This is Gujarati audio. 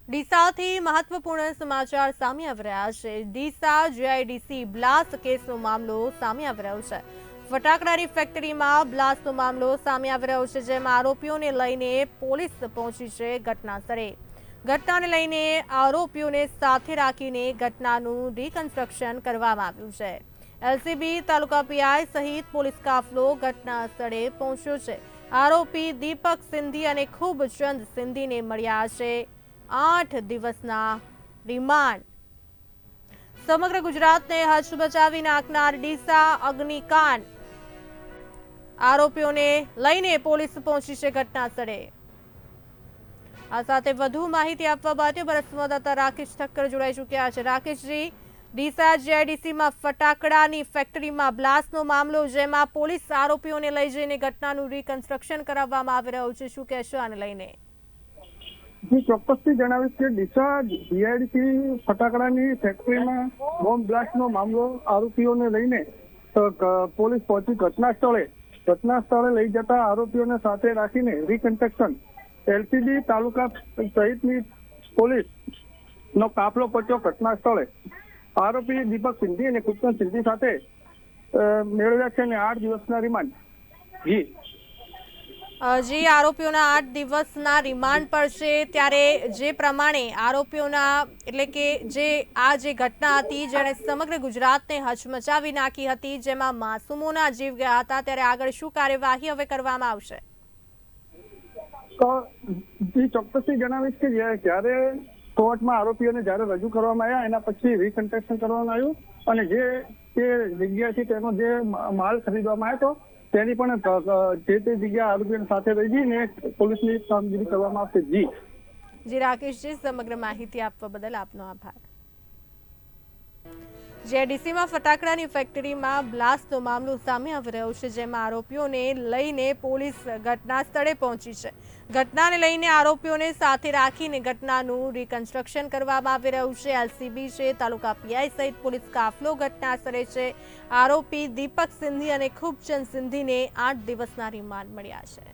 ડીસાથી મહત્વપૂર્ણ સમાચાર સામે આવી રહ્યા છે। ડીસા જીઆઈડીસી બ્લાસ્ટ કેસનો મામલો સામે આવી રહ્યો છે। ફટાકડાની ફેક્ટરીમાં બ્લાસ્ટનો મામલો સામે આવી રહ્યો છે, જેમાં આરોપીઓને લઈને પોલીસ પહોંચી છે ઘટનાસ્થળે। ઘટનાને લઈને આરોપીઓને સાથે રાખીને ઘટનાનું રિકન્સ્ટ્રક્શન કરવામાં આવ્યું છે। એલસીબી તાલુકા પીઆઈ સહિત પોલીસ કાફલો ઘટનાસ્થળે પહોંચ્યો છે। આરોપી દીપક સિંધી અને ખૂબચંદ સિંધીને મળ્યા છે 8 દિવસના રિમાન્ડ। સમગ્ર ગુજરાતને હચમચાવી નાખનાર ડીસા અગ્નિકાંડ આરોપીઓને લઈને પોલીસ પહોંચી છે ઘટનાસ્થળે। આ સાથે વધુ માહિતી આપવા માટે અમારા સંવાદદાતા રાકેશ ઠક્કર જોડાઈ ચૂક્યા છે। રાકેશજી, ડીસા જીઆઈડીસીમાં ફટાકડાની ફેક્ટરીમાં બ્લાસ્ટનો મામલો, જેમાં પોલીસ આરોપીઓને લઈ જઈને ઘટનાનું રિકન્સ્ટ્રક્શન કરાવવામાં આવી રહ્યું છે, શું કહેશો આને લઈને? હું ચોક્કસથી જણાવીશ કે ડીસા જીઆઈડીસી ફટાકડાની ફેક્ટરીમાં બોમ્બ બ્લાસ્ટનો મામલો આરોપીઓને લઈને પોલીસ પહોંચી ઘટના સ્થળે લઈ જતા આરોપીઓને સાથે રાખીને રિકન્સ્ટ્રક્શન એલસીબી તાલુકા સહિતની પોલીસનો કાફલો પહોંચ્યો ઘટના સ્થળે। આરોપી દીપક સિંધી અને કૃષ્ણ સિંધી સાથે મેળવ્યા છે અને 8 દિવસના રિમાન્ડ। જી, આરોપીઓના 8 દિવસના રિમાન્ડ પર છે, ત્યારે જે પ્રમાણે આરોપીઓના એટલે કે જે ઘટના હતી જેણે સમગ્ર ગુજરાતને હચમચાવી નાખી હતી, જેમાં માસૂમોના જીવ ગયા હતા, ત્યારે આગળ શું કાર્યવાહી હવે કરવામાં આવશે? ચોક્કસથી જણાવીશ કે જ્યારે કોર્ટમાં આરોપીઓને જ્યારે રજૂ કરવામાં આવ્યા એના પછી રિકન્સ્ટ્રક્શન કરવામાં આવ્યું અને જે જગ્યાથી તેનો જે માલ ખરીદવામાં આવ્યો હતો તેની પણ જે જગ્યા આરોપીઓને સાથે લઈ જઈને પોલીસની કામગીરી કરવામાં આવશે। જી રાકેશજી, સમગ્ર માહિતી આપવા બદલ આપનો આભાર। જીઆઈડીસીમાં ફટાકડાની ફેક્ટરીમાં બ્લાસ્ટનો મામલો સામે આવી રહ્યો છે, જેમાં આરોપીઓને લઈને પોલીસ ઘટના સ્થળે પહોંચી છે। ઘટનાને લઈને આરોપીઓને સાથે રાખીને ઘટનાનું રિકન્સ્ટ્રક્શન કરવામાં આવી રહ્યું છે। એલસીબી છે, તાલુકા પીઆઈ સહિત પોલીસ કાફલો ઘટના સ્થળે છે। આરોપી દીપક સિંધી અને ખૂબચંદ સિંધીને 8 દિવસના રિમાન્ડ મળ્યા છે।